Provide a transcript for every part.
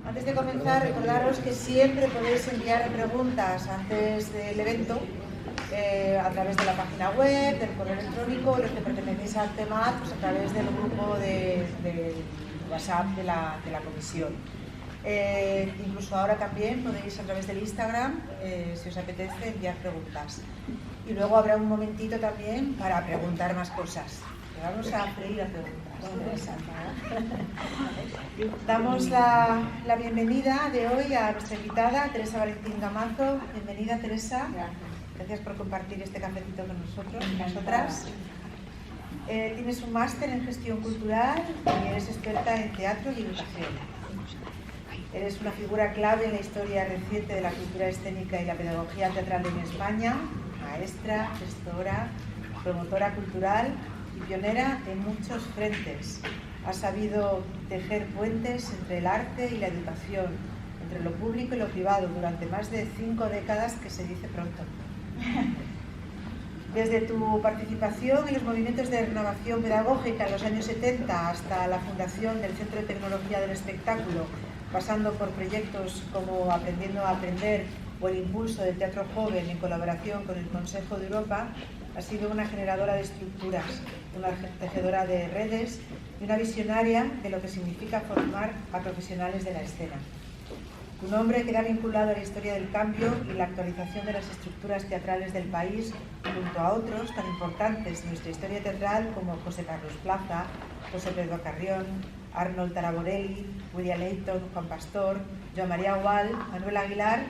Antes de comenzar, recordaros que siempre podéis enviar preguntas antes del evento a través de la página web, del correo electrónico, los que pertenecéis al tema, pues a través del grupo de WhatsApp de la comisión. Incluso ahora también podéis a través del Instagram, si os apetece, enviar preguntas. Y luego habrá un momentito también para preguntar más cosas. Vamos a freír a preguntas. Damos la bienvenida de hoy a nuestra invitada, Teresa Valentín Gamazo. Bienvenida, Teresa. Gracias por compartir este cafecito con nosotros y nosotras. Tienes un máster en gestión cultural y eres experta en teatro y educación. Eres una figura clave en la historia reciente de la cultura escénica y la pedagogía teatral en España, maestra, gestora, promotora cultural y pionera en muchos frentes. Has sabido tejer puentes entre el arte y la educación, entre lo público y lo privado, durante más de 5 décadas, que se dice pronto. Desde tu participación en los movimientos de renovación pedagógica en los años 70 hasta la fundación del Centro de Tecnología del Espectáculo, pasando por proyectos como Aprendiendo a Aprender o el impulso del teatro joven en colaboración con el Consejo de Europa, ha sido una generadora de estructuras, una tejedora de redes y una visionaria de lo que significa formar a profesionales de la escena. Tu nombre queda vinculado a la historia del cambio y la actualización de las estructuras teatrales del país, junto a otros tan importantes en nuestra historia teatral como José Carlos Plaza, José Pedro Carrión, Arnold Taraborelli, William Leighton, Juan Pastor, Joan María Gual, Manuel Aguilar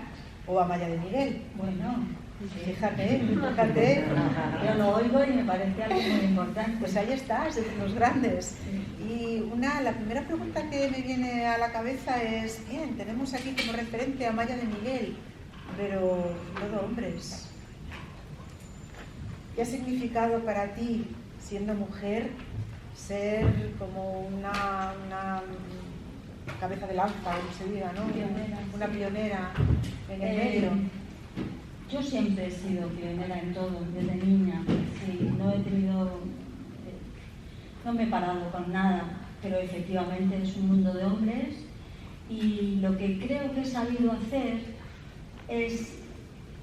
o Amaya de Miguel. Bueno, fíjate. Yo lo oigo y me parece algo muy importante. Pues ahí estás, de los grandes. Y la primera pregunta que me viene a la cabeza es, bien, tenemos aquí como referente a Amaya de Miguel, pero todo hombres. ¿Qué ha significado para ti, siendo mujer, ser como una cabeza de lanza, como se diga, ¿no? Una pionera en el medio? Yo siempre he sido pionera en todo, desde niña. Sí, no me he parado con nada, pero efectivamente es un mundo de hombres y lo que creo que he sabido hacer es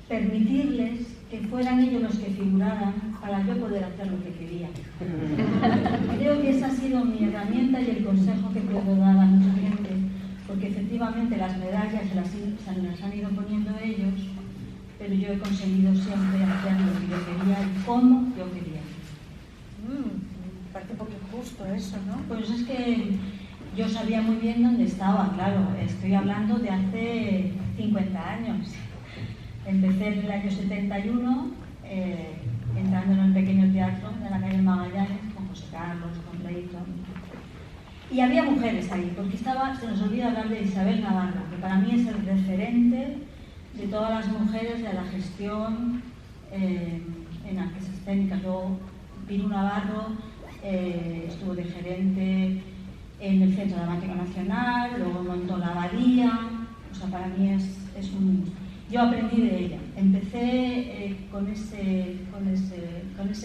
permitirles que fueran ellos los que figuraran para yo poder hacer lo que quería. Creo que esa ha sido mi herramienta y el consejo que puedo dar a mucha gente, porque efectivamente las medallas se las han ido poniendo ellos, pero yo he conseguido siempre hacer lo que yo quería y como yo quería. Me parece un poco injusto eso, ¿no? Pues es que yo sabía muy bien dónde estaba, claro, estoy hablando de hace 50 años. Empecé en el año 71, entrando en el pequeño teatro de la calle Magallanes, con José Carlos, con Leighton. Y había mujeres ahí, porque se nos olvida hablar de Isabel Navarro, que para mí es el referente de todas las mujeres de la gestión en artes escénicas. Luego Piru Navarro estuvo de gerente en el Centro Dramático Nacional, luego montó la Abadía. O sea, para mí es un... Yo aprendí de ella. Empecé con ese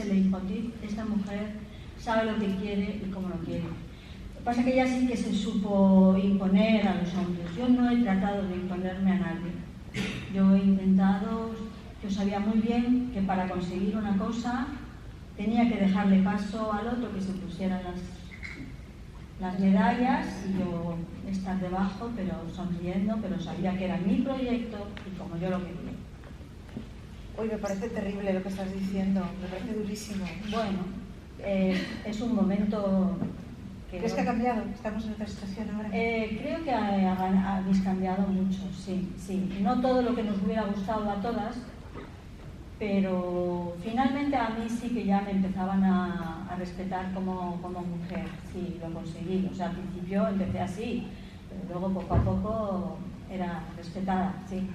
leitmotiv. Esta mujer sabe lo que quiere y cómo lo quiere. Lo que pasa es que ella sí que se supo imponer a los hombres. Yo no he tratado de imponerme a nadie. Yo he intentado, yo sabía muy bien que para conseguir una cosa tenía que dejarle paso al otro que se pusiera las medallas y yo estar debajo, pero sonriendo, pero sabía que era mi proyecto y como yo lo quería. Hoy me parece terrible lo que estás diciendo, me parece durísimo. Bueno, es un momento que... ¿Crees que ha cambiado? ¿Estamos en otra situación ahora? Creo que habéis cambiado mucho, sí. No todo lo que nos hubiera gustado a todas, pero finalmente a mí sí que ya me empezaban a respetar como mujer. Sí, lo conseguí. O sea, al principio empecé así, pero luego poco a poco era respetada, sí.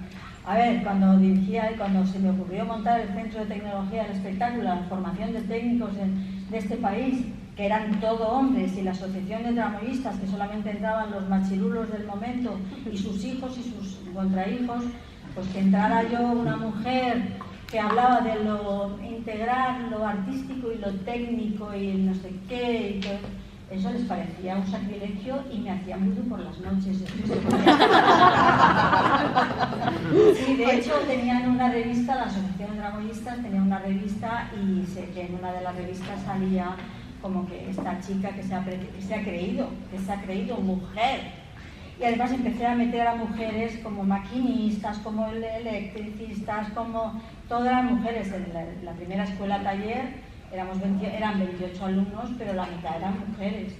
A ver, cuando dirigía y cuando se me ocurrió montar el Centro de Tecnología del Espectáculo, la formación de técnicos de este país, que eran todo hombres, y la asociación de tramoyistas, que solamente entraban los machirulos del momento y sus hijos y sus contrahijos, pues que entrara yo, una mujer que hablaba de lo integral, lo artístico y lo técnico y no sé qué, y eso les parecía un sacrilegio y me hacían vudú por las noches. Sí, de hecho tenían una revista, la Asociación de Dragoyistas tenía una revista y sé que en una de las revistas salía como que esta chica que se ha creído mujer. Y además empecé a meter a mujeres como maquinistas, como electricistas, como todas las mujeres. En la primera escuela taller eran 28 alumnos, pero la mitad eran mujeres.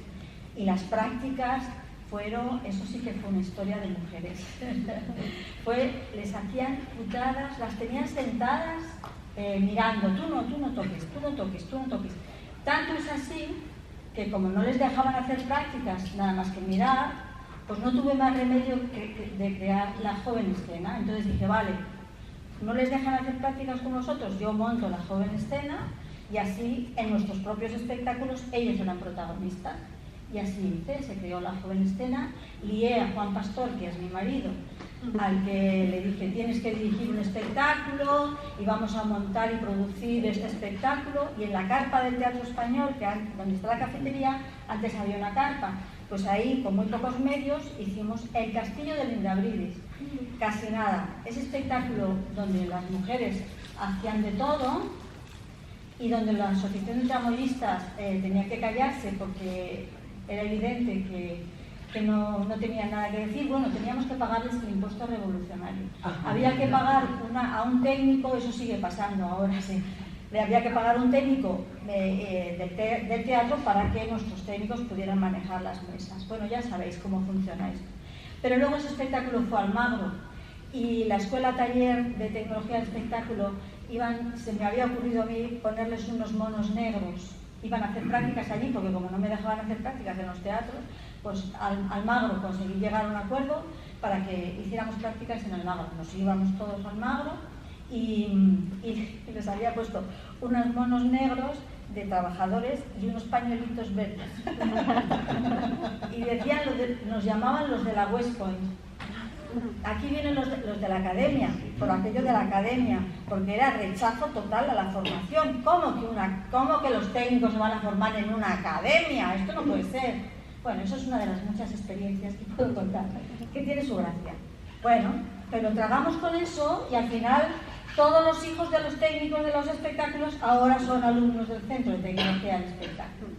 Y las prácticas fueron, eso sí que fue una historia de mujeres. Les hacían putadas, las tenían sentadas mirando, tú no toques. Tanto es así que como no les dejaban hacer prácticas nada más que mirar, pues no tuve más remedio de crear la joven escena. Entonces dije, vale, no les dejan hacer prácticas con nosotros, yo monto la joven escena y así en nuestros propios espectáculos ellos eran protagonistas. Y así hice, se creó la joven escena, lié a Juan Pastor, que es mi marido, al que le dije, tienes que dirigir un espectáculo y vamos a montar y producir este espectáculo. Y en la carpa del Teatro Español, donde está la cafetería, antes había una carpa. Pues ahí, con muy pocos medios, hicimos El Castillo de Lindabrides. Casi nada. Ese espectáculo donde las mujeres hacían de todo y donde la Asociación de Tramoyistas tenía que callarse porque era evidente que no tenía nada que decir. Bueno, teníamos que pagarles el impuesto revolucionario. Había que pagar a un técnico, eso sigue pasando ahora, sí. Le había que pagar un técnico del teatro para que nuestros técnicos pudieran manejar las mesas. Bueno, ya sabéis cómo funciona esto. Pero luego ese espectáculo fue Almagro y la escuela taller de tecnología del espectáculo se me había ocurrido a mí ponerles unos monos negros. Iban a hacer prácticas allí porque como no me dejaban hacer prácticas en los teatros, pues Almagro conseguí llegar a un acuerdo para que hiciéramos prácticas en Almagro. Nos íbamos todos a Almagro y les había puesto unos monos negros de trabajadores y unos pañuelitos verdes. Y decían, nos llamaban los de la West Point. Aquí vienen los de la academia, por aquello de la academia, porque era rechazo total a la formación. ¿Cómo que los técnicos se van a formar en una academia? Esto no puede ser. Bueno, eso es una de las muchas experiencias que puedo contar, que tiene su gracia. Bueno, pero tragamos con eso y al final todos los hijos de los técnicos de los espectáculos ahora son alumnos del Centro de Tecnología del Espectáculo.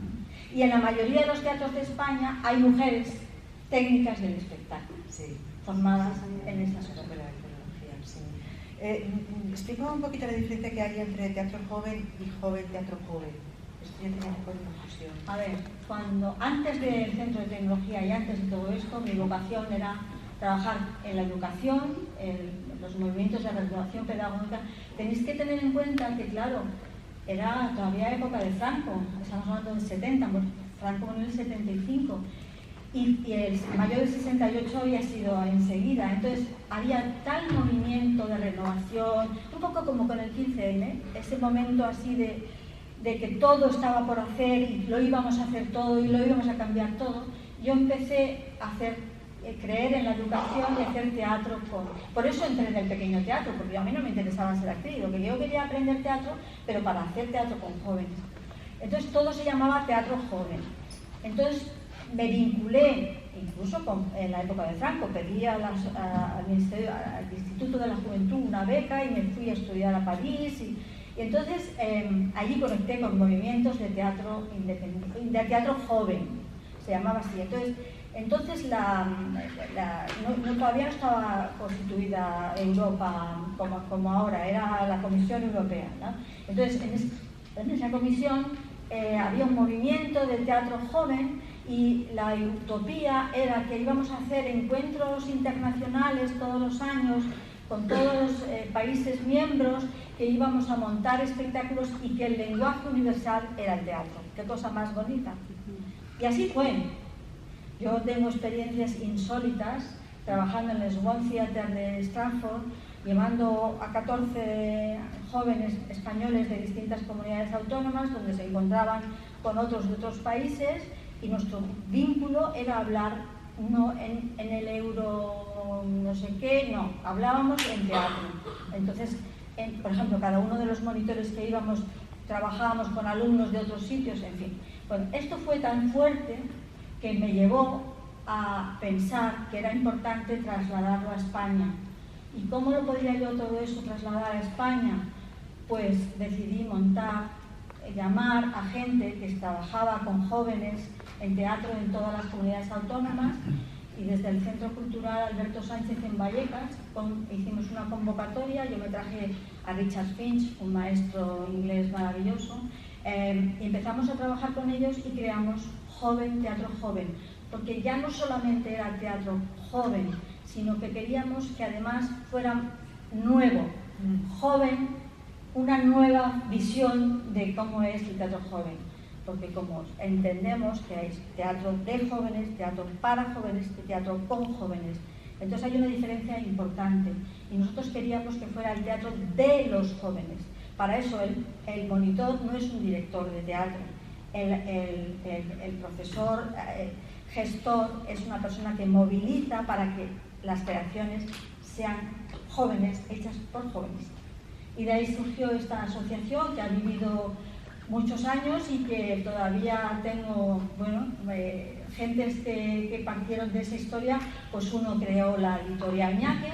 Y en la mayoría de los teatros de España hay mujeres técnicas del espectáculo, sí, formadas en esta escuela de tecnología. Sí. Explica un poquito la diferencia que hay entre teatro joven y joven teatro joven. Esto ya tenía un poco de confusión. A ver, antes del Centro de Tecnología y antes de todo esto, mi vocación era trabajar en la educación, en los movimientos de renovación pedagógica. Tenéis que tener en cuenta que, claro, era todavía época de Franco, estamos hablando del 70, bueno, Franco en el 75, y el mayo del 68 había sido enseguida. Entonces había tal movimiento de renovación, un poco como con el 15M, ese momento así de que todo estaba por hacer y lo íbamos a hacer todo y lo íbamos a cambiar todo. Yo empecé a creer en la educación y hacer teatro por eso entré en el pequeño teatro, porque a mí no me interesaba ser actriz, lo que yo quería aprender teatro, pero para hacer teatro con jóvenes. Entonces todo se llamaba teatro joven. Entonces me vinculé, incluso en la época de Franco, pedí al Instituto de la Juventud una beca y me fui a estudiar a París y entonces allí conecté con movimientos de teatro independiente, de teatro joven, se llamaba así. Entonces todavía no estaba constituida Europa como ahora, era la Comisión Europea, ¿no? Entonces en esa comisión había un movimiento de teatro joven y la utopía era que íbamos a hacer encuentros internacionales todos los años con todos los países miembros, que íbamos a montar espectáculos y que el lenguaje universal era el teatro. Qué cosa más bonita. Y así fue. Yo tengo experiencias insólitas trabajando en el Swan Theatre de Stratford, llevando a 14 jóvenes españoles de distintas comunidades autónomas donde se encontraban con otros de otros países y nuestro vínculo era hablar no en el euro no sé qué, no, hablábamos en teatro. Entonces, por ejemplo, cada uno de los monitores que íbamos trabajábamos con alumnos de otros sitios, en fin. Bueno, esto fue tan fuerte que me llevó a pensar que era importante trasladarlo a España. ¿Y cómo lo podría yo todo eso trasladar a España? Pues decidí llamar a gente que trabajaba con jóvenes en teatro en todas las comunidades autónomas, y desde el Centro Cultural Alberto Sánchez en Vallecas hicimos una convocatoria. Yo me traje a Richard Finch, un maestro inglés maravilloso, y empezamos a trabajar con ellos y creamos Teatro Joven, porque ya no solamente era teatro joven, sino que queríamos que además fuera nuevo, joven, una nueva visión de cómo es el teatro joven, porque como entendemos que hay teatro de jóvenes, teatro para jóvenes y teatro con jóvenes, entonces hay una diferencia importante, y nosotros queríamos que fuera el teatro de los jóvenes. Para eso el monitor no es un director de teatro, el profesor gestor es una persona que moviliza para que las creaciones sean jóvenes, hechas por jóvenes. Y de ahí surgió esta asociación que ha vivido muchos años y que todavía tengo, bueno, gentes que partieron de esa historia. Pues uno creó la editorial Ñaque,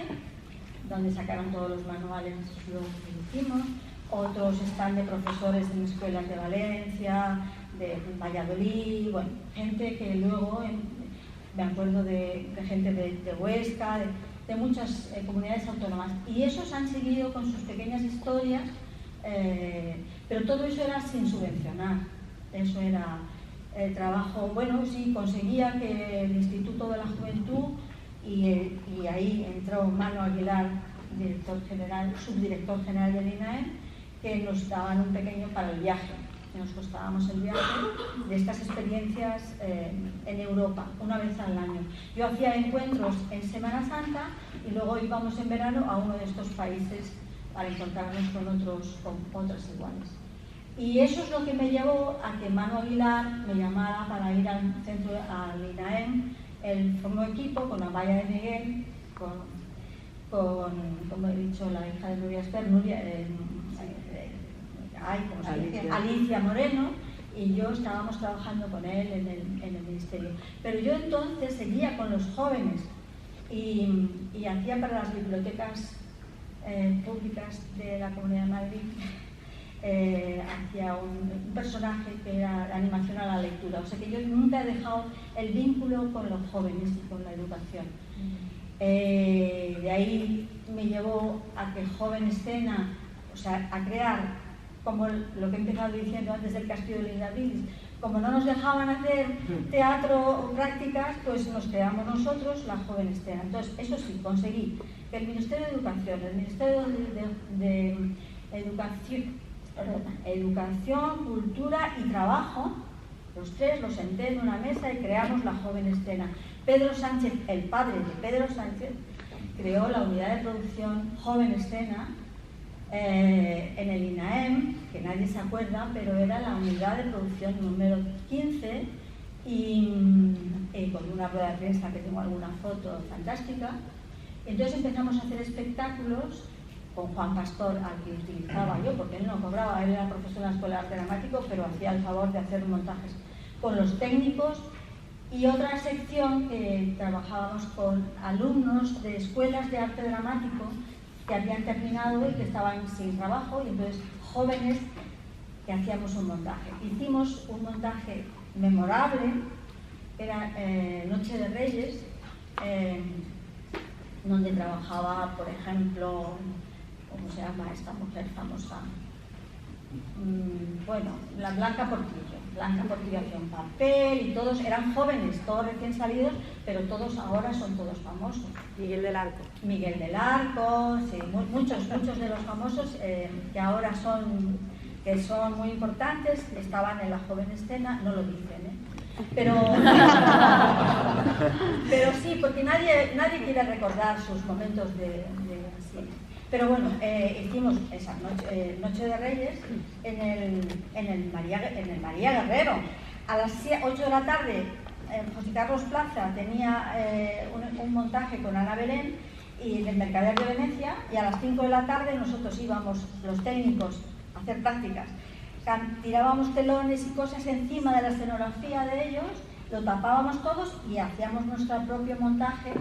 donde sacaron todos los manuales que hicimos. Otros están de profesores en escuelas de Valencia, de Valladolid, bueno, gente que luego, me acuerdo de gente de Huesca, de muchas comunidades autónomas, y esos han seguido con sus pequeñas historias, pero todo eso era sin subvencionar. Eso era el trabajo. Bueno, sí, conseguía que el Instituto de la Juventud, y ahí entró Manu Aguilar, subdirector general del INAEM, que nos daban un pequeño para el viaje. Nos costábamos el viaje de estas experiencias en Europa, una vez al año. Yo hacía encuentros en Semana Santa y luego íbamos en verano a uno de estos países para encontrarnos con otras iguales. Y eso es lo que me llevó a que Manu Aguilar me llamara para ir al centro, al INAEM. Él formó equipo con Amaya de Miguel, como he dicho, la hija de Nuria Esper, Alicia Moreno, y yo estábamos trabajando con él en el ministerio. Pero yo entonces seguía con los jóvenes y hacía para las bibliotecas públicas de la Comunidad de Madrid, hacía un personaje que era la animación a la lectura. O sea que yo nunca he dejado el vínculo con los jóvenes y con la educación. De ahí me llevó a que Joven Escena, o sea, a crear, como lo que he empezado diciendo antes del Castillo de Lindabrilis, como no nos dejaban hacer teatro o prácticas, pues nos creamos nosotros la Joven Escena. Entonces, eso sí, conseguí que el Ministerio de Educación, el Ministerio de Educación, Cultura y Trabajo, los tres los senté en una mesa y creamos la Joven Escena. Pedro Sánchez, el padre de Pedro Sánchez, creó la unidad de producción Joven Escena en el INAEM, que nadie se acuerda, pero era la unidad de producción número 15, y con una rueda de prensa que tengo alguna foto fantástica. Entonces empezamos a hacer espectáculos con Juan Pastor, al que utilizaba yo, porque él no cobraba, él era profesor en la Escuela de Arte Dramático, pero hacía el favor de hacer montajes con los técnicos. Y otra sección que trabajábamos con alumnos de escuelas de arte dramático que habían terminado y que estaban sin trabajo, y entonces jóvenes que hacíamos un montaje. Hicimos un montaje memorable, era Noche de Reyes, donde trabajaba, por ejemplo, ¿cómo se llama esta mujer famosa? Bueno, la Blanca Portillo hacía un papel, y todos eran jóvenes, todos recién salidos, pero todos ahora son todos famosos. Miguel del Arco, sí, muchos de los famosos que ahora son muy importantes, estaban en la Joven Escena, no lo dicen, pero sí, porque nadie quiere recordar sus momentos de así. Pero bueno, hicimos esa Noche de Reyes en el María Guerrero. A las 8 de la tarde, José Carlos Plaza tenía un montaje con Ana Belén y en el Mercader de Venecia, y a las 5 de la tarde nosotros íbamos, los técnicos, a hacer prácticas. tirábamos telones y cosas encima de la escenografía de ellos, lo tapábamos todos y hacíamos nuestro propio montaje.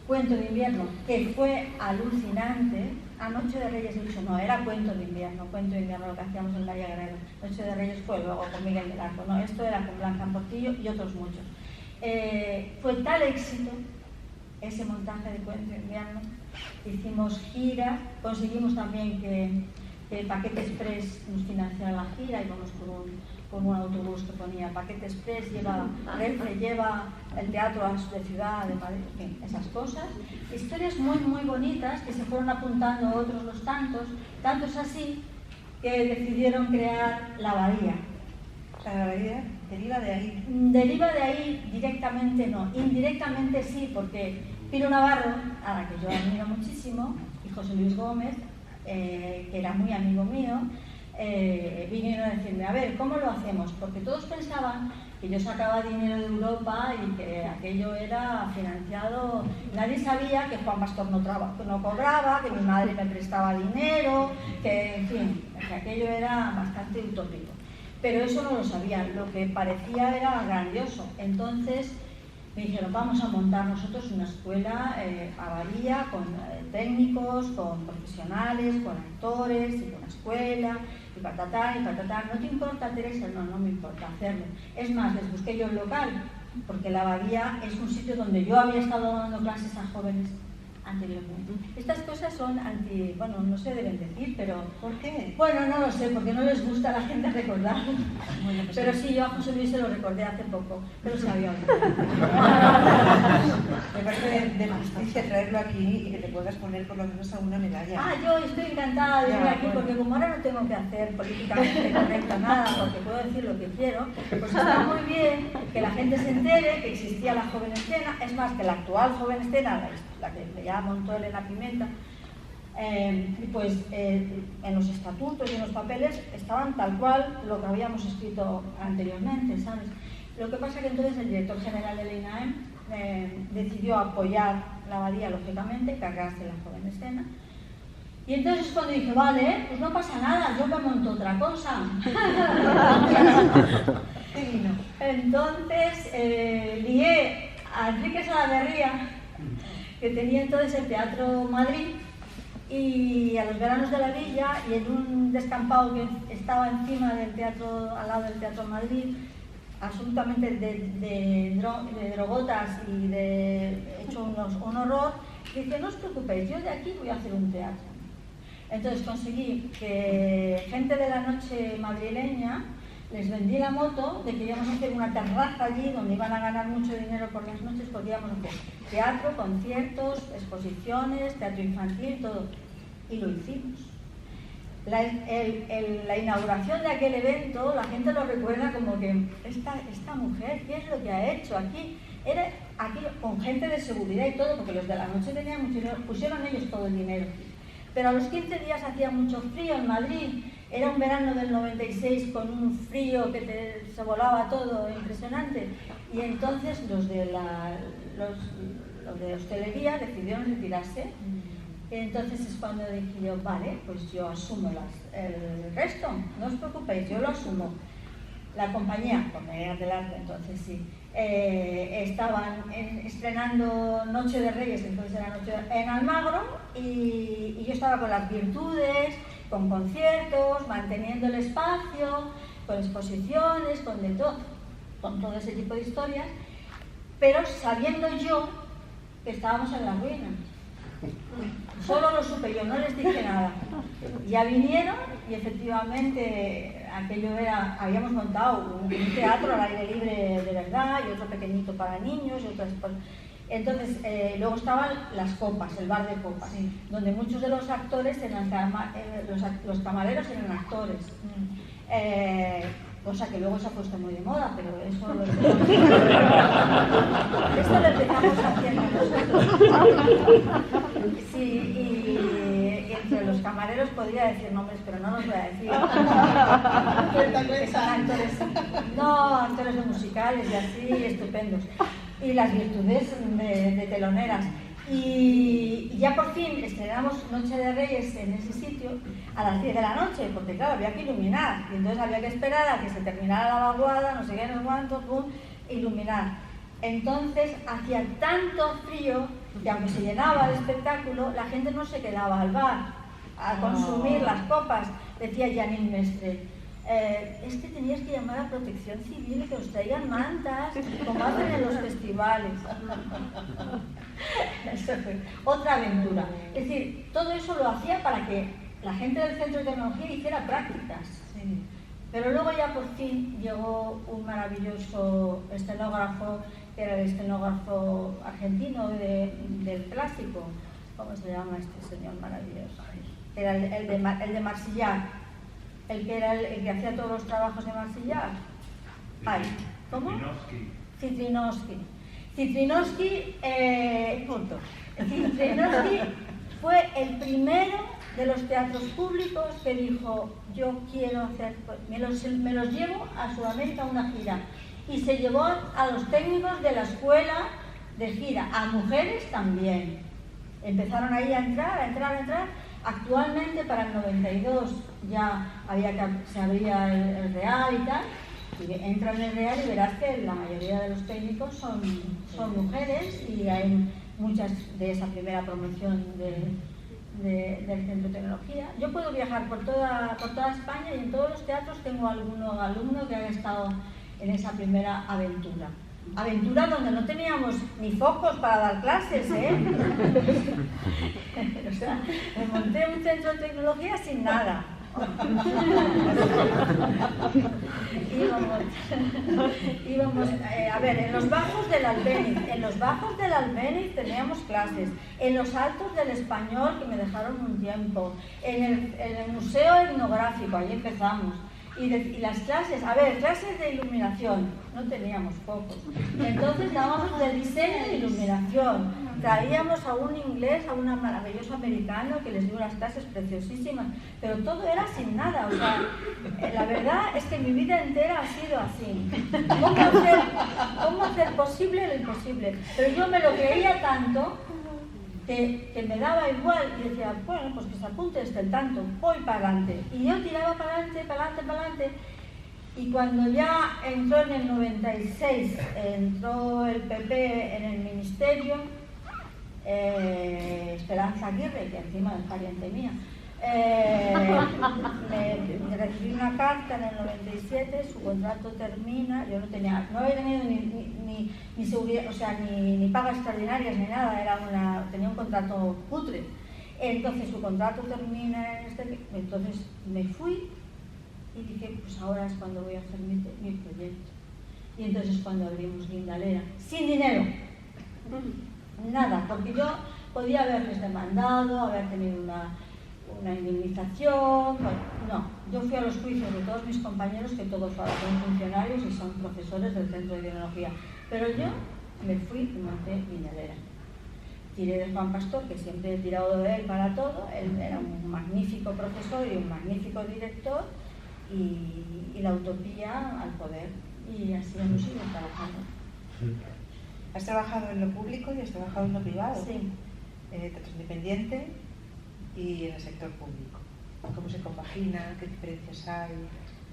Cuento de invierno, que fue alucinante. A Noche de Reyes he dicho, no, era cuento de invierno lo que hacíamos en María Guerrero. Noche de Reyes fue luego con Miguel del Arco, no, esto era con Blanca Portillo y otros muchos. Fue tal éxito ese montaje de cuento de invierno, hicimos gira, conseguimos también que el Paquete Express nos financiara la gira, íbamos con un autobús que ponía Paquete Express, Renfe lleva el teatro de Ciudad de Madrid, en fin, esas cosas. Historias muy, muy bonitas que se fueron apuntando otros los tantos así que decidieron crear La Abadía. ¿La Abadía deriva de ahí? Deriva de ahí directamente no, indirectamente sí, porque Piro Navarro, a la que yo admiro muchísimo, y José Luis Gómez, que era muy amigo mío, vinieron a decirme, a ver, ¿cómo lo hacemos? Porque todos pensaban que yo sacaba dinero de Europa y que aquello era financiado. Nadie sabía que Juan Pastor no cobraba, que mi madre me prestaba dinero, que, en fin, que aquello era bastante utópico. Pero eso no lo sabían, lo que parecía era grandioso. Entonces me dijeron, vamos a montar nosotros una escuela Abadía con técnicos, con profesionales, con actores, y con escuela, y patatán, ¿no te importa, Teresa? No, no me importa hacerlo. Es más, les busqué yo el local, porque la Abadía es un sitio donde yo había estado dando clases a jóvenes anteriormente. Estas cosas son bueno, no se deben decir, pero... ¿Por qué? Bueno, no lo sé, porque no les gusta a la gente recordar. Bueno, pues pero sí, yo a José Luis se lo recordé hace poco, pero se había olvidado. Me parece de justicia traerlo aquí y que te puedas poner por lo menos a una medalla. Ah, yo estoy encantada de venir aquí, bueno. Porque como ahora no tengo que hacer políticamente correcta nada, porque puedo decir lo que quiero, pues está muy bien que la gente se entere que existía la Joven Escena. Es más, que la actual Joven Escena, la que ya montó Elena Pimenta, en los estatutos y en los papeles estaban tal cual lo que habíamos escrito anteriormente, ¿sabes? Lo que pasa que entonces el director general del INAEM decidió apoyar la Abadía, lógicamente, cargarse la Joven Escena. Y entonces cuando dije, vale, pues no pasa nada, yo me monto otra cosa. Entonces lié a Enrique Salaverría, que tenía entonces el Teatro Madrid, y a los veranos de la Villa, y en un descampado que estaba encima del teatro, al lado del Teatro Madrid, absolutamente de drogotas y hecho un horror, dije, no os preocupéis, yo de aquí voy a hacer un teatro. Entonces conseguí que gente de la noche madrileña, les vendí la moto de que íbamos a hacer una terraza allí donde iban a ganar mucho dinero por las noches, porque íbamos a hacer teatro, conciertos, exposiciones, teatro infantil, todo. Y lo hicimos. La inauguración de aquel evento, la gente lo recuerda como que esta mujer, ¿qué es lo que ha hecho aquí? Era aquí con gente de seguridad y todo, porque los de la noche tenían mucho dinero, pusieron ellos todo el dinero. Pero a los 15 días hacía mucho frío en Madrid. Era un verano del 96 con un frío que se volaba todo, impresionante. Y entonces los de hostelería decidieron retirarse. Entonces es cuando dije yo, vale, pues yo asumo el resto, no os preocupéis, yo lo asumo. La compañía, Comedia del Arte, entonces sí, estaban estrenando Noche de Reyes, entonces era en Almagro, y yo estaba con las virtudes, con conciertos, manteniendo el espacio, con exposiciones, con todo ese tipo de historias, pero sabiendo yo que estábamos en la ruina. Solo lo supe yo, no les dije nada. Ya vinieron y efectivamente aquello era, habíamos montado un teatro al aire libre de verdad y otro pequeñito para niños y otras cosas. Entonces, luego estaban las copas, el bar de copas, sí, donde muchos de los actores eran los camareros eran actores. Cosa que luego se ha puesto muy de moda, pero eso lo empezamos haciendo nosotros. Sí, y entre los camareros podría decir nombres, pero no los voy a decir. Actores de musicales y así, estupendos. Y las virtudes de teloneras. Y ya por fin estrenamos Noche de Reyes en ese sitio a las 10 de la noche, porque claro, había que iluminar, y entonces había que esperar a que se terminara la vaguada, no sé qué, no sé cuánto, pum, iluminar. Entonces hacía tanto frío que aunque se llenaba el espectáculo, la gente no se quedaba al bar a consumir las copas. Decía Janine Mestre, es que tenías que llamar a Protección Civil y que os traigan mantas, como hacen en los festivales. Eso fue otra aventura. Es decir, todo eso lo hacía para que la gente del Centro de Tecnología hiciera prácticas. Sí. Pero luego ya por fin llegó un maravilloso escenógrafo, que era el escenógrafo argentino del clásico. ¿Cómo se llama este señor maravilloso? Era el de Marsillac, el que hacía todos los trabajos de Marsillac. Ay, ¿cómo? Citrinowski. Citrinowski fue el primero de los teatros públicos que dijo, yo quiero hacer, me los llevo a Sudamérica a una gira. Y se llevó a los técnicos de la escuela de gira, a mujeres también. Empezaron ahí a entrar. Actualmente para el 92 ya se abría el Real y tal. Y entra en el Real y verás que la mayoría de los técnicos son mujeres, y hay muchas de esa primera promoción del Centro de Tecnología. Yo puedo viajar por toda España, y en todos los teatros tengo algún alumno que haya estado en esa primera aventura. Aventura donde no teníamos ni focos para dar clases, ¿eh? O sea, me monté un centro de tecnología sin nada. íbamos a ver, en los bajos del Albéniz teníamos clases, en los altos del Español, que me dejaron un tiempo, en el Museo Etnográfico, ahí empezamos. Y las clases, clases de iluminación, no teníamos pocos. Entonces dábamos de diseño de iluminación. Traíamos a un inglés, a un maravilloso americano que les dio unas clases preciosísimas, pero todo era sin nada. O sea, la verdad es que mi vida entera ha sido así. ¿Cómo hacer posible lo imposible? Pero yo me lo creía tanto que me daba igual, y decía, bueno, pues que se apunte el tanto, voy para adelante. Y yo tiraba para adelante, y cuando ya entró en el 96, entró el PP en el ministerio, Esperanza Aguirre, que encima es pariente mía, me recibí una carta en el 97, su contrato termina, yo no había tenido ni seguridad, o sea, ni pagas extraordinarias ni nada, tenía un contrato cutre. Entonces su contrato termina entonces me fui y dije, pues ahora es cuando voy a hacer mi proyecto. Y entonces cuando abrimos Guindalera, sin dinero, nada, porque yo podía haberles demandado, haber tenido una indemnización, bueno, no. Yo fui a los juicios de todos mis compañeros, que todos ahora son funcionarios y son profesores del Centro de Tecnología, pero yo me fui y monté Guindalera. Tiré de Juan Pastor, que siempre he tirado de él para todo. Él era un magnífico profesor y un magnífico director, y la utopía al poder, y así hemos ido trabajando. ¿Has trabajado en lo público y has trabajado en lo privado? Sí. Teatro independiente y en el sector público. ¿Cómo se compagina? ¿Qué diferencias hay?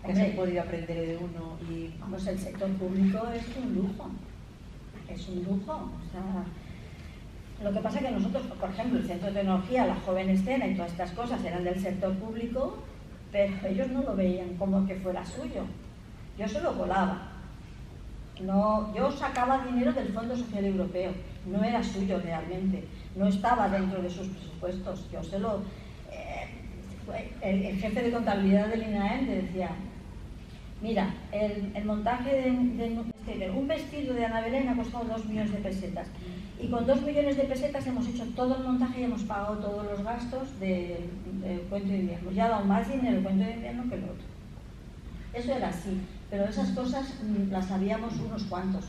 ¿Qué has podido aprender de uno? Pues el sector público es un lujo. Es un lujo. O sea, lo que pasa es que nosotros, por ejemplo, el Centro de Tecnología, la Joven Escena y todas estas cosas eran del sector público, pero ellos no lo veían como que fuera suyo. Yo se lo volaba. No, yo sacaba dinero del Fondo Social Europeo, no era suyo realmente, no estaba dentro de sus presupuestos. Yo se lo... el jefe de contabilidad del INAEM te decía, mira, el montaje de un vestido de Ana Belén ha costado 2 millones de pesetas, y con 2 millones de pesetas hemos hecho todo el montaje y hemos pagado todos los gastos del Cuento de Invierno. Ya ha dado más dinero el Cuento de Invierno que el otro. Eso era así, pero esas cosas las sabíamos unos cuantos.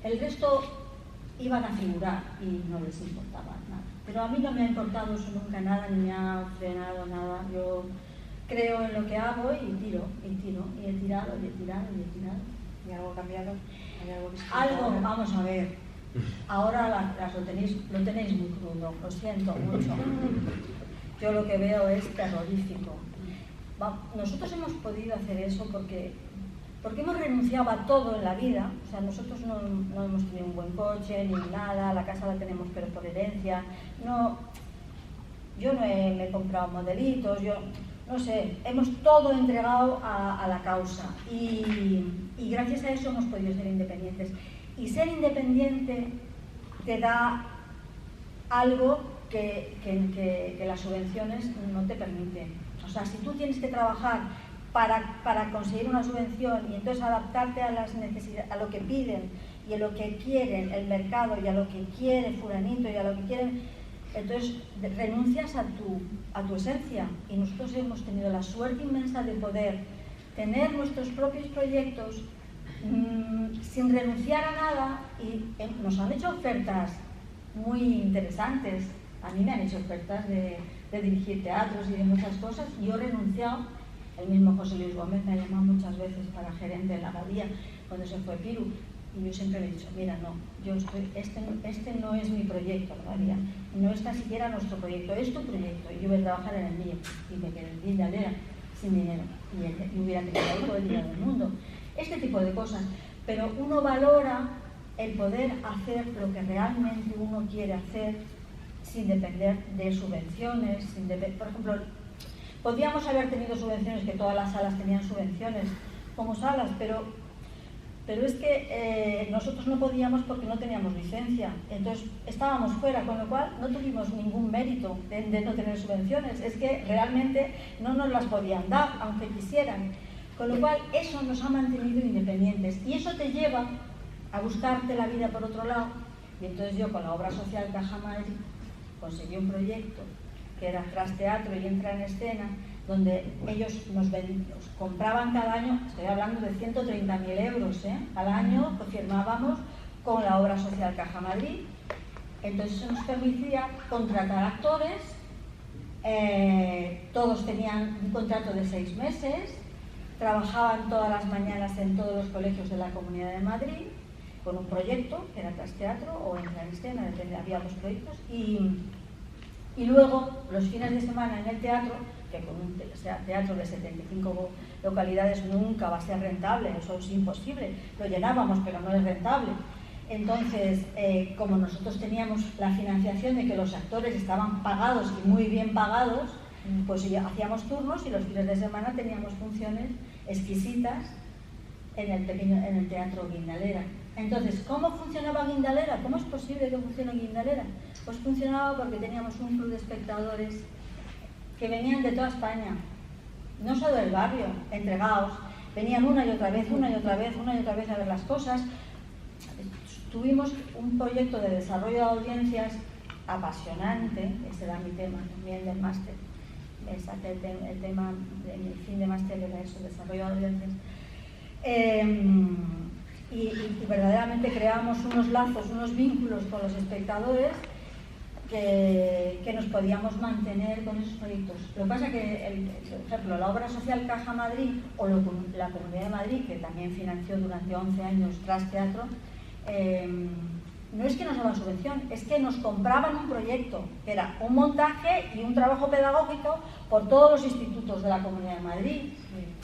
El resto iban a figurar y no les importaba nada. Pero a mí no me ha importado eso nunca nada, ni me ha frenado nada. Yo creo en lo que hago y tiro, y he tirado. ¿Y algo cambiado? ¿Hay algo vamos a ver. Ahora lo tenéis muy crudo, lo siento mucho. Yo lo que veo es terrorífico. Nosotros hemos podido hacer eso porque hemos renunciado a todo en la vida. O sea, nosotros no hemos tenido un buen coche ni nada, la casa la tenemos pero por herencia. Yo no me he comprado modelitos, no sé, hemos todo entregado a la causa y gracias a eso hemos podido ser independientes. Y ser independiente te da algo que las subvenciones no te permiten. O sea, si tú tienes que trabajar para conseguir una subvención y entonces adaptarte a las necesidades, a lo que piden y a lo que quieren el mercado y a lo que quiere fulanito y a lo que quieren, entonces renuncias a tu esencia. Y nosotros hemos tenido la suerte inmensa de poder tener nuestros propios proyectos sin renunciar a nada y nos han hecho ofertas muy interesantes. A mí me han hecho ofertas de dirigir teatros y de muchas cosas y yo he renunciado. El mismo José Luis Gómez me ha llamado muchas veces para gerente de la abadía cuando se fue Piru y yo siempre le he dicho, mira, no, este no es mi proyecto, abadía, no está siquiera nuestro proyecto, es tu proyecto y yo voy a trabajar en el mío. Y me quedé en Guindalera sin dinero y hubiera tenido ahí todo el dinero del mundo. Este tipo de cosas, pero uno valora el poder hacer lo que realmente uno quiere hacer sin depender de subvenciones, por ejemplo, podríamos haber tenido subvenciones, que todas las salas tenían subvenciones como salas, pero es que nosotros no podíamos porque no teníamos licencia, entonces estábamos fuera, con lo cual no tuvimos ningún mérito de no tener subvenciones, es que realmente no nos las podían dar, aunque quisieran. Con lo cual, eso nos ha mantenido independientes y eso te lleva a buscarte la vida por otro lado. Y entonces yo con la obra social Caja Madrid conseguí un proyecto que era Tras Teatro y Entra en Escena, donde ellos nos compraban cada año, estoy hablando de 130.000 euros, al año que firmábamos con la obra social Caja Madrid. Entonces eso nos permitía contratar actores, todos tenían un contrato de 6 meses, trabajaban todas las mañanas en todos los colegios de la Comunidad de Madrid con un proyecto que era Tras Teatro o Entra en Escena, había dos proyectos y luego los fines de semana en el teatro, que con un teatro de 75 localidades nunca va a ser rentable, eso es imposible, lo llenábamos pero no es rentable. Entonces, como nosotros teníamos la financiación de que los actores estaban pagados y muy bien pagados, pues hacíamos turnos y los fines de semana teníamos funciones exquisitas en el Teatro Guindalera. Entonces, ¿cómo funcionaba Guindalera? ¿Cómo es posible que funcione Guindalera? Pues funcionaba porque teníamos un club de espectadores que venían de toda España, no solo del barrio, entregados, venían una y otra vez a ver las cosas. Tuvimos un proyecto de desarrollo de audiencias apasionante, ese era mi tema también del máster. El tema de mi fin de máster era eso, desarrollo de audiencias. Y verdaderamente creamos unos lazos, unos vínculos con los espectadores que nos podíamos mantener con esos proyectos. Lo que pasa es que, por ejemplo, la obra social Caja Madrid o la Comunidad de Madrid, que también financió durante 11 años Tras Teatro, no es que nos daban subvención, es que nos compraban un proyecto, que era un montaje y un trabajo pedagógico por todos los institutos de la Comunidad de Madrid.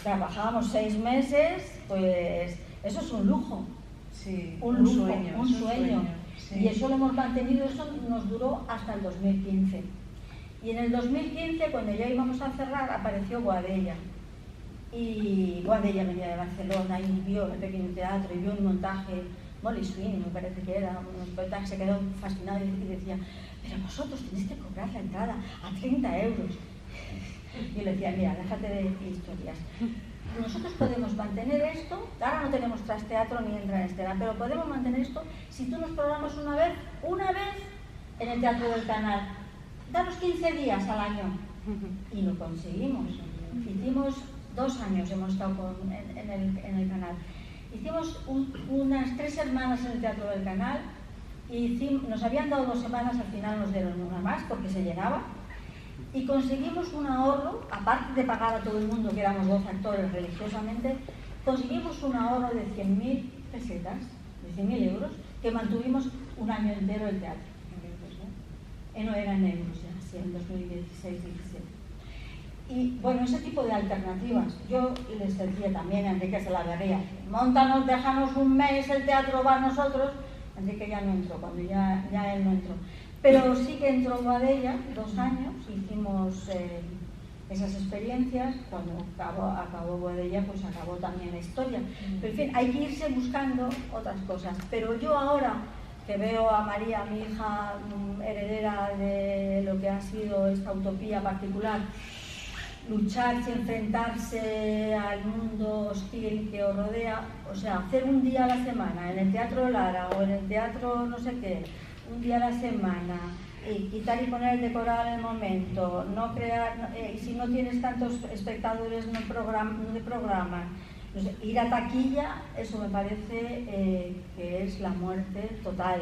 Trabajábamos 6 meses, pues eso es un lujo. Sí, un sueño. Sí. Y eso lo hemos mantenido, eso nos duró hasta el 2015. Y en el 2015, cuando ya íbamos a cerrar, apareció Boadella. Y Boadella venía de Barcelona y vio el pequeño teatro y vio un montaje, Molly Sweeney me parece que era, unos poetas, se quedó fascinado y decía, pero vosotros tenéis que cobrar la entrada a 30 euros. Y le decía, mira, déjate de historias. Nosotros podemos mantener esto, ahora no tenemos Tras Teatro ni Entra en Escena, pero podemos mantener esto si tú nos programas una vez en el Teatro del Canal. Danos 15 días al año. Y lo conseguimos. Hicimos 2 años, hemos estado en el Canal. Hicimos unas 3 semanas en el Teatro del Canal y nos habían dado 2 semanas, al final nos dieron una más porque se llenaba. Y conseguimos un ahorro, aparte de pagar a todo el mundo, que éramos 12 actores religiosamente, conseguimos un ahorro de 100.000 pesetas, de 100.000 euros, que mantuvimos un año entero el teatro. No era en euros ya, sí, en 2016-17. Y bueno, ese tipo de alternativas, yo les decía también a Enrique Salaverría, móntanos, déjanos un mes, el teatro va a nosotros. Enrique ya no entró, cuando ya él no entró. Pero sí que entró Boadella, 2 años, hicimos esas experiencias. Cuando acabó Boadella, pues acabó también la historia. Pero en fin, hay que irse buscando otras cosas. Pero yo ahora que veo a María, mi hija heredera de lo que ha sido esta utopía particular, luchar y enfrentarse al mundo hostil que os rodea, o sea, hacer un día a la semana en el Teatro Lara o en el teatro no sé qué, un día a la semana, y quitar y poner el decorado en el momento, no crear, si no tienes tantos espectadores no programan, no sé, ir a taquilla, eso me parece que es la muerte total.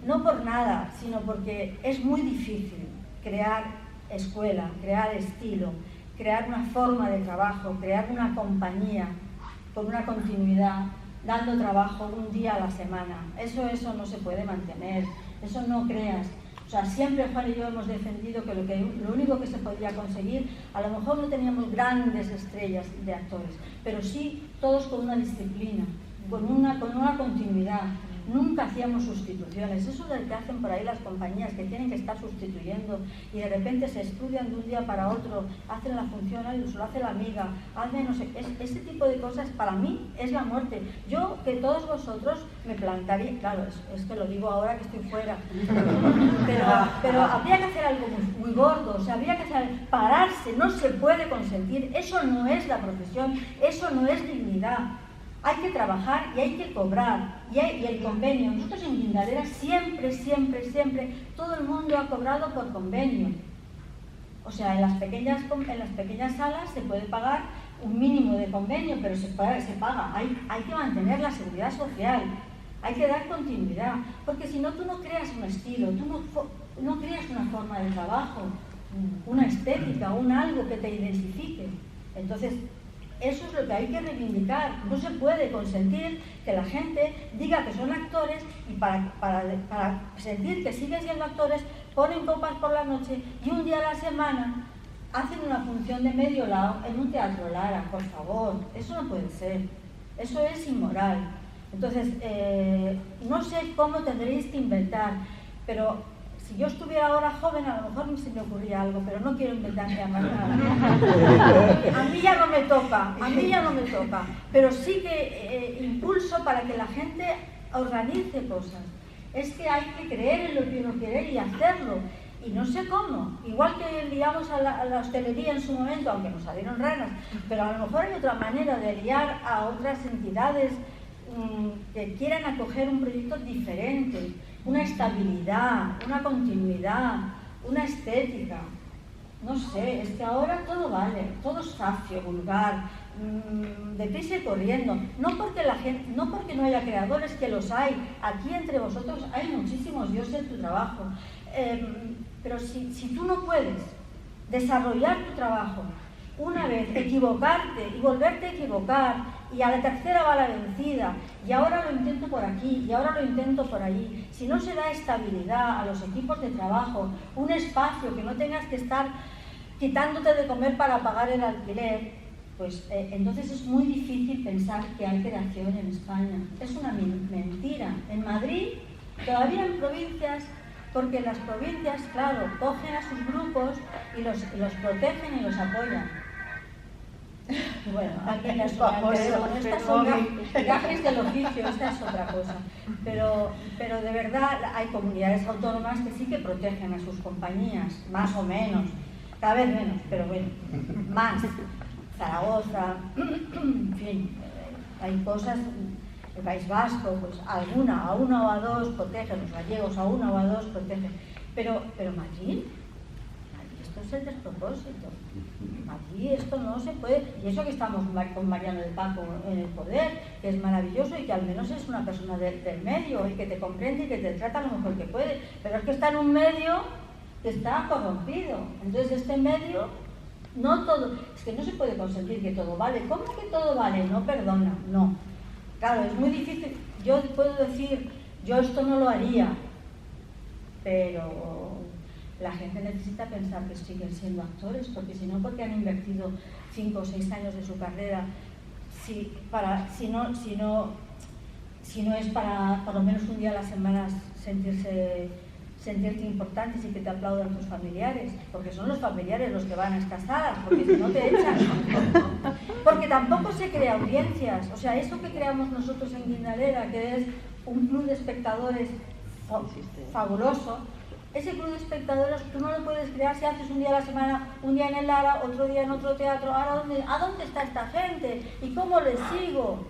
No por nada, sino porque es muy difícil crear escuela, crear estilo, crear una forma de trabajo, crear una compañía con una continuidad, dando trabajo un día a la semana. Eso no se puede mantener, eso no creas. O sea, siempre Juan y yo hemos defendido que lo único que se podía conseguir, a lo mejor no teníamos grandes estrellas de actores, pero sí todos con una disciplina, con una continuidad. Nunca hacíamos sustituciones, eso del que hacen por ahí las compañías, que tienen que estar sustituyendo y de repente se estudian de un día para otro, hacen la función, lo hace la amiga, hacen no sé, ese tipo de cosas para mí es la muerte. Yo, que todos vosotros me plantaría, claro, es que lo digo ahora que estoy fuera, pero habría que hacer algo muy gordo, o sea, habría que pararse, no se puede consentir, eso no es la profesión, eso no es dignidad. Hay que trabajar y hay que cobrar, y el convenio. Nosotros en Guindalera siempre, todo el mundo ha cobrado por convenio. O sea, en las pequeñas salas se puede pagar un mínimo de convenio, pero se paga. Hay que mantener la seguridad social, hay que dar continuidad, porque si no, tú no creas un estilo, tú no creas una forma de trabajo, una estética, algo que te identifique. Entonces, eso es lo que hay que reivindicar. No se puede consentir que la gente diga que son actores y para sentir que siguen siendo actores ponen copas por la noche y un día a la semana hacen una función de medio lado en un teatro Lara. Por favor, eso no puede ser. Eso es inmoral. Entonces, no sé cómo tendréis que inventar, pero si yo estuviera ahora joven, a lo mejor se me ocurría algo, pero no quiero inventar ya más nada. A mí ya no me toca, pero sí que impulso para que la gente organice cosas. Es que hay que creer en lo que uno quiere y hacerlo. Y no sé cómo, igual que liamos a la hostelería en su momento, aunque nos salieron ranas, pero a lo mejor hay otra manera de liar a otras entidades que quieran acoger un proyecto diferente. Una estabilidad, una continuidad, una estética. No sé, es que ahora todo vale, todo es zafio, vulgar, deprisa y corriendo. No porque no haya creadores, que los hay. Aquí entre vosotros hay muchísimos, yo sé tu trabajo. Pero si tú no puedes desarrollar tu trabajo, una vez equivocarte y volverte a equivocar, y a la tercera va la vencida, y ahora lo intento por aquí, y ahora lo intento por allí. Si no se da estabilidad a los equipos de trabajo, un espacio que no tengas que estar quitándote de comer para pagar el alquiler, pues entonces es muy difícil pensar que hay creación en España. Es una mentira. En Madrid, todavía en provincias, porque las provincias, claro, cogen a sus grupos y los protegen y los apoyan. Bueno, alguien las estas son gajes del oficio, esta es otra cosa. Pero de verdad hay comunidades autónomas que sí que protegen a sus compañías, más o menos, cada vez menos, pero bueno, más. Zaragoza, en fin, hay cosas, el País Vasco, pues a una o a dos protegen, los gallegos a una o a dos protegen, pero Madrid, esto es el despropósito. Aquí esto no se puede, y eso que estamos con Mariano del Paco en el poder, que es maravilloso y que al menos es una persona del medio y que te comprende y que te trata lo mejor que puede, pero es que está en un medio que está corrompido. Entonces este medio, no todo, es que no se puede consentir que todo vale. ¿Cómo que todo vale? No perdona, no. Claro, es muy difícil. Yo puedo decir Yo esto no lo haría, pero la gente necesita pensar que siguen siendo actores, porque si no, porque han invertido 5 o 6 años de su carrera, si no es para por lo menos un día a la semana sentirte importantes y que te aplaudan tus familiares, porque son los familiares los que van a estas salas, porque si no te echan. Porque tampoco se crea audiencias, o sea, eso que creamos nosotros en Guindalera, que es un club de espectadores fabuloso, ese club de espectadores tú no lo puedes crear si haces un día a la semana, un día en el Lara, otro día en otro teatro. Ahora, ¿a dónde está esta gente? ¿Y cómo les sigo?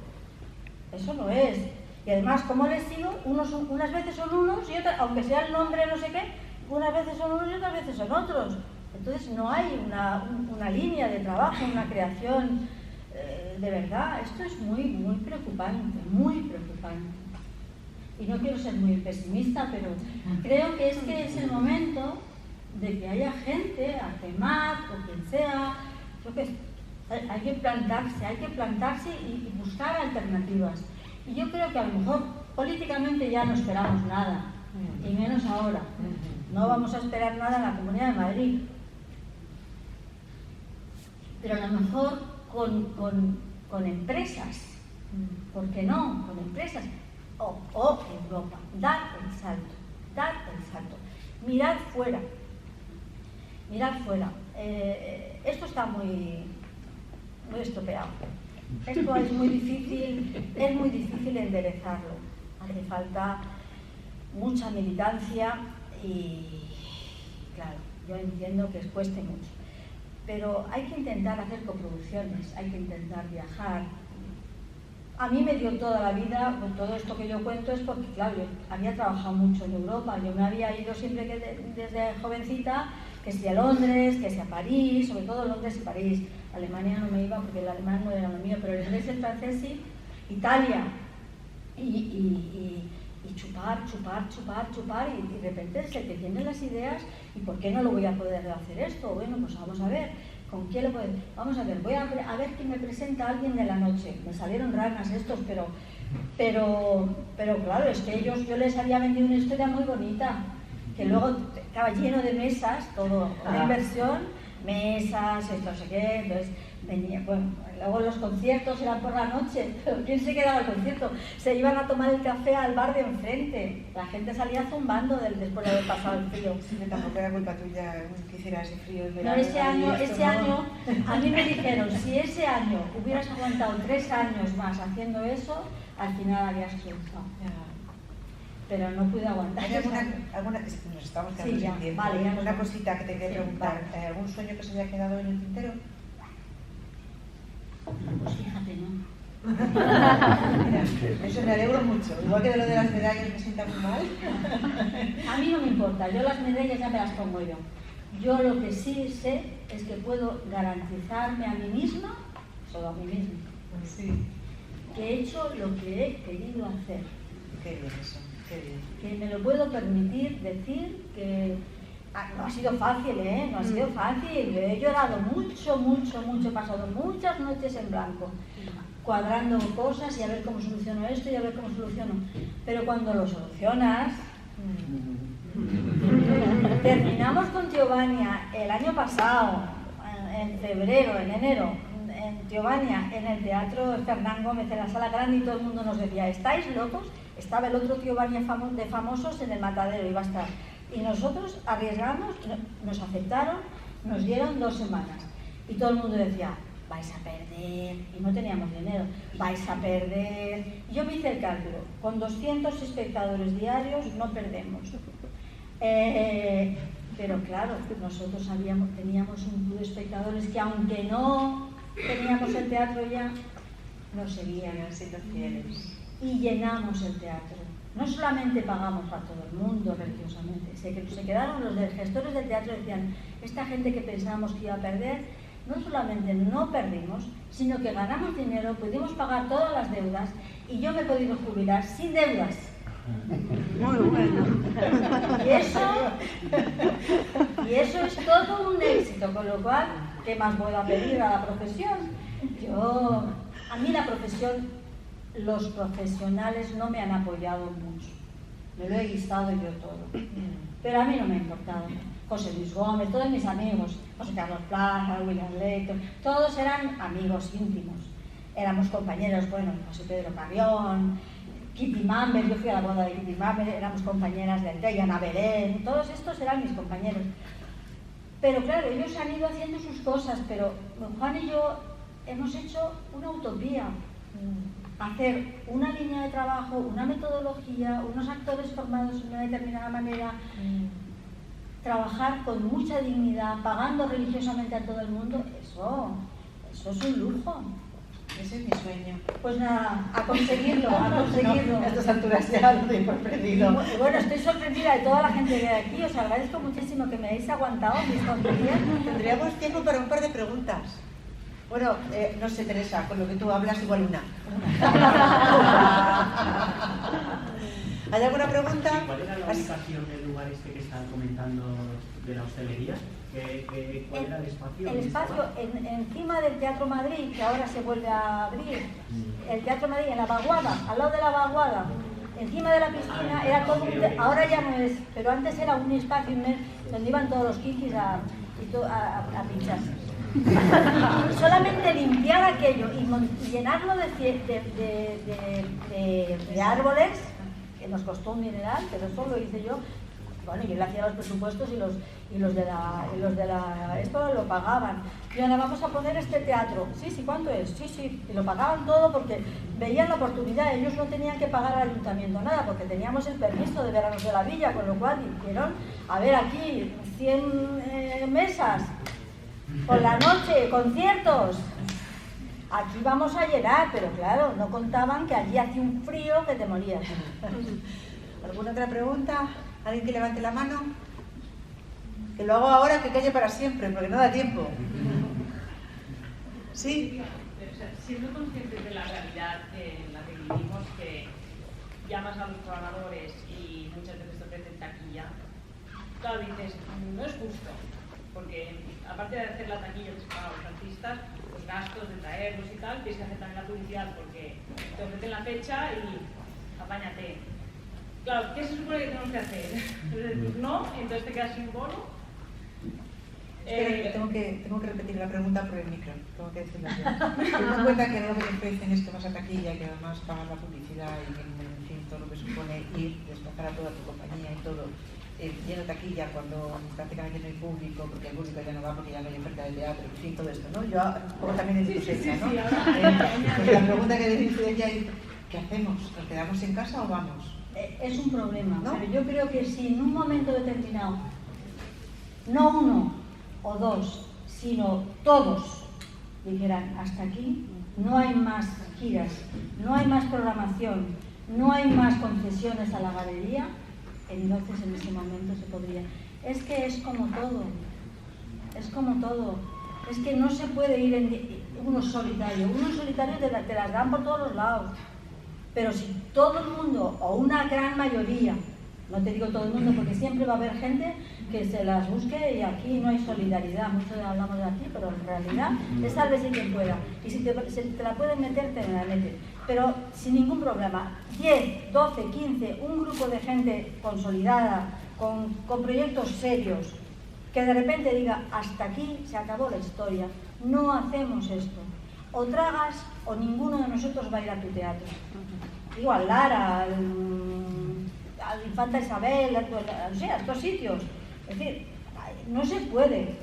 Eso no es. Y además, ¿cómo les sigo? Unas veces son unos y otras, aunque sea el nombre no sé qué, unas veces son unos y otras veces son otros. Entonces no hay una línea de trabajo, una creación de verdad. Esto es muy preocupante, muy preocupante. Y no quiero ser muy pesimista, pero creo que es el momento de que haya gente, ACEMAT o quien sea, creo que hay que plantarse y buscar alternativas. Y yo creo que a lo mejor políticamente ya no esperamos nada, y menos ahora. No vamos a esperar nada en la Comunidad de Madrid. Pero a lo mejor con empresas, ¿por qué no? Con empresas. O Europa, dar el salto, mirar fuera. Esto está muy estropeado. Esto es muy difícil enderezarlo. Hace falta mucha militancia y, claro, yo entiendo que cueste mucho. Pero hay que intentar hacer coproducciones, hay que intentar viajar. A mí me dio toda la vida, pues todo esto que yo cuento es porque, claro, yo había trabajado mucho en Europa, yo me había ido siempre desde jovencita, que sea a Londres, que sea a París, sobre todo Londres y París. Alemania no me iba porque el alemán no era lo mío, pero el inglés y el francés sí, Italia. Y chupar, y de repente se te tienen las ideas, ¿y por qué no lo voy a poder hacer esto? Bueno, pues vamos a ver. ¿Con quién lo puedo? Vamos a ver, voy a ver quién me presenta a alguien de la noche. Me salieron ranas estos, pero claro, es que yo les había vendido una historia muy bonita, que luego estaba lleno de mesas, todo, una inversión, mesas, esto, no sé qué, entonces venía, bueno, luego los conciertos eran por la noche, pero ¿quién se quedaba al concierto? Se iban a tomar el café al bar de enfrente, la gente salía zumbando después de haber pasado el frío. Sí, que tampoco era culpa tuya que hiciera ese frío en verano. No, ese año, a mí me dijeron, si ese año hubieras aguantado 3 años más haciendo eso, al final habías triunfado. Pero no pude aguantar. ¿Hay alguna nos estamos quedando sin tiempo? Vale, una cosita que te quería preguntar, vale. ¿Algún sueño que se haya quedado en el tintero? Pues fíjate, ¿no? Mira, eso me alegro mucho. Igual que de lo de las medallas me sienta muy mal. A mí no me importa, yo las medallas ya me las pongo yo. Yo lo que sí sé es que puedo garantizarme a mí misma, solo a mí misma, sí, que he hecho lo que he querido hacer. Qué bien eso, qué bien. Que me lo puedo permitir decir que no ha sido fácil, ¿eh? No ha sido fácil. He llorado mucho, he pasado muchas noches en blanco, cuadrando cosas y a ver cómo soluciono esto y a ver cómo soluciono. Pero cuando lo solucionas... Terminamos con Giovanna el año pasado, en febrero, en enero, en Giovanna, en el Teatro Fernán Gómez, en la Sala Grande, y todo el mundo nos decía, ¿estáis locos? Estaba el otro Giovanna de Famosos en el Matadero, iba a estar. Y nosotros arriesgamos, nos aceptaron, nos dieron 2 semanas. Y todo el mundo decía, vais a perder, y no teníamos dinero, vais a perder. Y yo me hice el cálculo, con 200 espectadores diarios no perdemos. Pero claro, nosotros teníamos un club de espectadores que aunque no teníamos el teatro ya, nos seguían siendo fieles. Y llenamos el teatro. No solamente pagamos para todo el mundo religiosamente, se quedaron los gestores del teatro y decían, esta gente que pensábamos que iba a perder, no solamente no perdimos, sino que ganamos dinero, pudimos pagar todas las deudas y yo me he podido jubilar sin deudas. Muy bueno. Y eso es todo un éxito, con lo cual, ¿qué más voy a pedir a la profesión? A mí la profesión, los profesionales no me han apoyado mucho. me lo he guisado yo todo. Pero a mí no me ha importado. José Luis Gómez, todos mis amigos, José Carlos Plaza, William Layton, todos eran amigos íntimos. Éramos compañeros, bueno, José Pedro Carrión, Kitty Mamber, yo fui a la boda de Kitty Mamber, éramos compañeras de Altella, Ana Belén, todos estos eran mis compañeros. Pero claro, ellos han ido haciendo sus cosas, pero Juan y yo hemos hecho una utopía. Hacer una línea de trabajo, una metodología, unos actores formados de una determinada manera, trabajar con mucha dignidad, pagando religiosamente a todo el mundo, eso es un lujo. Ese es mi sueño. Pues nada, a conseguirlo, a conseguirlo. No, a estas alturas ya lo doy por perdido. Bueno, estoy sorprendida de toda la gente que hay aquí, os agradezco muchísimo que me hayáis aguantado mis tonterías. Tendríamos tiempo para un par de preguntas. Bueno, no sé, Teresa, con lo que tú hablas igual una. ¿Hay alguna pregunta? Sí, ¿cuál era la ubicación del lugar este que estaban comentando de la hostelería? ¿Cuál era el espacio? El espacio encima del Teatro Madrid, que ahora se vuelve a abrir, el Teatro Madrid en la vaguada, al lado de la vaguada, encima de la piscina, era todo ahora ya no es, pero antes era un espacio inmenso donde iban todos los kikis a pincharse. Solamente limpiar aquello y llenarlo de árboles, que nos costó un dineral, pero eso lo hice yo. Bueno, yo le hacía los presupuestos y los de la esto lo pagaban. Y ahora vamos a poner este teatro. Sí, ¿cuánto es? Sí. Y lo pagaban todo porque veían la oportunidad. Ellos no tenían que pagar al ayuntamiento nada porque teníamos el permiso de veranos de la villa, con lo cual dijeron, a ver, aquí 100 mesas por la noche, conciertos. Aquí vamos a llenar, pero claro, no contaban que allí hacía un frío que te morías. ¿Alguna otra pregunta? ¿Alguien que levante la mano? Que lo hago ahora, que calle para siempre, porque no da tiempo. ¿Sí? Siendo conscientes de la realidad en la que vivimos, que llamas a los programadores y muchas veces te ofrecen taquilla, claro, dices, no es justo, porque aparte de hacer la taquilla que se paga a los artistas, los gastos de traerlos y tal, tienes que hacer también la publicidad porque te ofrecen la fecha y apáñate. Claro, ¿qué se supone que tenemos que hacer? Es decir, no, entonces te quedas sin bono. Tengo que repetir la pregunta por el micro, tengo que decirlo yo. Teniendo en cuenta que lo que te ofrecen es que vas a taquilla y que además pagas la publicidad y en fin, todo lo que supone ir, desplazar a toda tu compañía y todo, lleno taquilla cuando prácticamente no hay público, porque el público ya no va porque ya no hay oferta de teatro, en fin, todo esto, ¿no? Yo pongo también en cosecha, ¿no? La pregunta que dice ella es, ¿qué hacemos? ¿Nos quedamos en casa o vamos? Es un problema, ¿no? Pero yo creo que si en un momento determinado, no uno o dos, sino todos dijeran hasta aquí, no hay más giras, no hay más programación, no hay más concesiones a la galería, entonces en ese momento se podría. Es que es como todo, es que no se puede ir en uno solitario te las dan por todos los lados. Pero si todo el mundo, o una gran mayoría, no te digo todo el mundo porque siempre va a haber gente que se las busque y aquí no hay solidaridad, mucho hablamos de aquí, pero en realidad es sálvese quien pueda. Y si te la pueden meter, te la meten. Pero sin ningún problema, 10, 12, 15, un grupo de gente consolidada, con proyectos serios, que de repente diga, hasta aquí se acabó la historia, no hacemos esto. O tragas o ninguno de nosotros va a ir a tu teatro. Digo, al Lara, al Infanta Isabel, a estos sitios. Es decir, no se puede.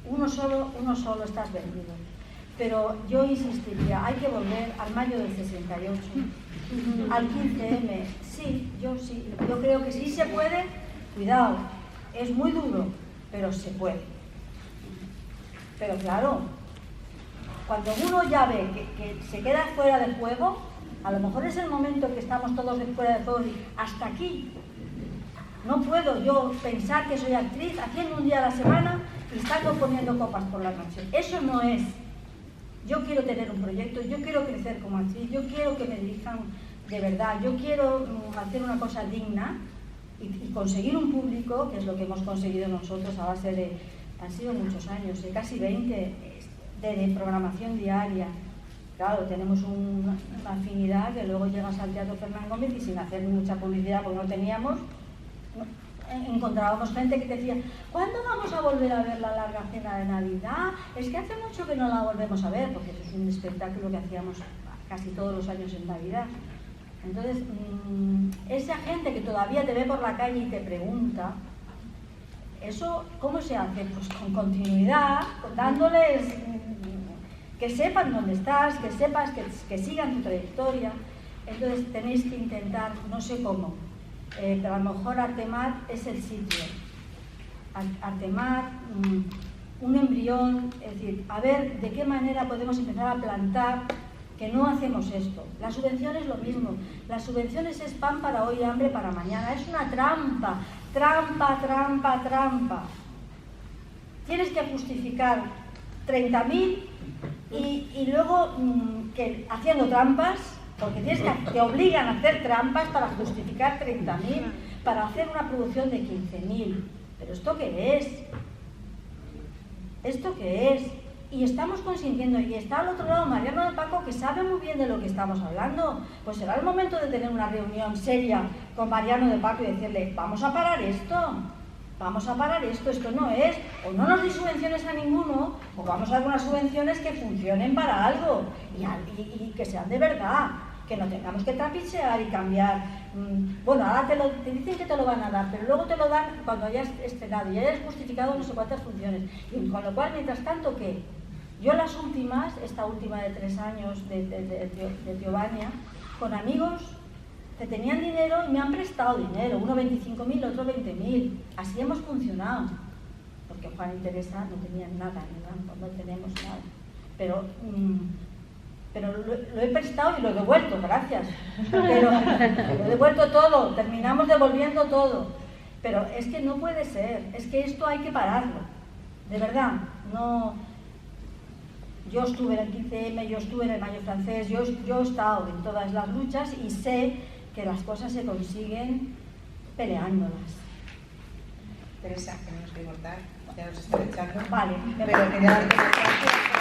Uno solo estás vendido. Pero yo insistiría, hay que volver al mayo del 68, al 15M. Sí, yo creo que sí se puede. Cuidado, es muy duro, pero se puede. Pero claro, cuando uno ya ve que se queda fuera del juego, a lo mejor es el momento que estamos todos fuera de juego y hasta aquí. No puedo yo pensar que soy actriz haciendo un día a la semana y estar componiendo copas por la noche. Eso no es. Yo quiero tener un proyecto, yo quiero crecer como actriz, yo quiero que me dirijan de verdad, yo quiero hacer una cosa digna y conseguir un público, que es lo que hemos conseguido nosotros a base de, han sido muchos años, casi 20, de programación diaria, claro, tenemos una afinidad que luego llegas al Teatro Fernán Gómez y sin hacer mucha publicidad, porque no teníamos, encontrábamos gente que te decía, ¿cuándo vamos a volver a ver la larga cena de Navidad? Es que hace mucho que no la volvemos a ver, porque eso es un espectáculo que hacíamos casi todos los años en Navidad. Entonces, esa gente que todavía te ve por la calle y te pregunta, ¿eso cómo se hace? Pues con continuidad, dándoles que sepan dónde estás, que sepas que sigan tu trayectoria. Entonces tenéis que intentar, no sé cómo, pero a lo mejor Artemar es el sitio. Artemar, un embrión, es decir, a ver de qué manera podemos empezar a plantar que no hacemos esto. Las subvenciones lo mismo. Las subvenciones es pan para hoy y hambre para mañana. Es una trampa, trampa, trampa, trampa. Tienes que justificar 30.000 y luego que haciendo trampas, porque te obligan a hacer trampas para justificar 30.000, para hacer una producción de 15.000. ¿Pero esto qué es? ¿Esto qué es? Y estamos consintiendo, y está al otro lado Mariano de Paco, que sabe muy bien de lo que estamos hablando. Pues será el momento de tener una reunión seria con Mariano de Paco y decirle, vamos a parar esto, esto no es, o no nos di subvenciones a ninguno, o vamos a dar unas subvenciones que funcionen para algo, y que sean de verdad, que no tengamos que trapichear y cambiar. Bueno, ahora te dicen que te lo van a dar, pero luego te lo dan cuando hayas estrenado y hayas justificado no sé cuántas funciones. Y con lo cual, mientras tanto, ¿qué? Yo las últimas, esta última de 3 años de Teobania, con amigos que tenían dinero y me han prestado dinero, uno 25.000, otro 20.000. Así hemos funcionado. Porque Juan y Teresa no tenían nada en el banco, no tenemos nada. Pero lo he prestado y lo he devuelto, gracias. Pero lo he devuelto todo, terminamos devolviendo todo. Pero es que no puede ser, es que esto hay que pararlo. De verdad, no. Yo estuve en el 15M, yo estuve en el Mayo Francés, yo he estado en todas las luchas y sé que las cosas se consiguen peleándolas. Teresa, tenemos que cortar, ya nos están echando. Vale, pero quería darte las gracias.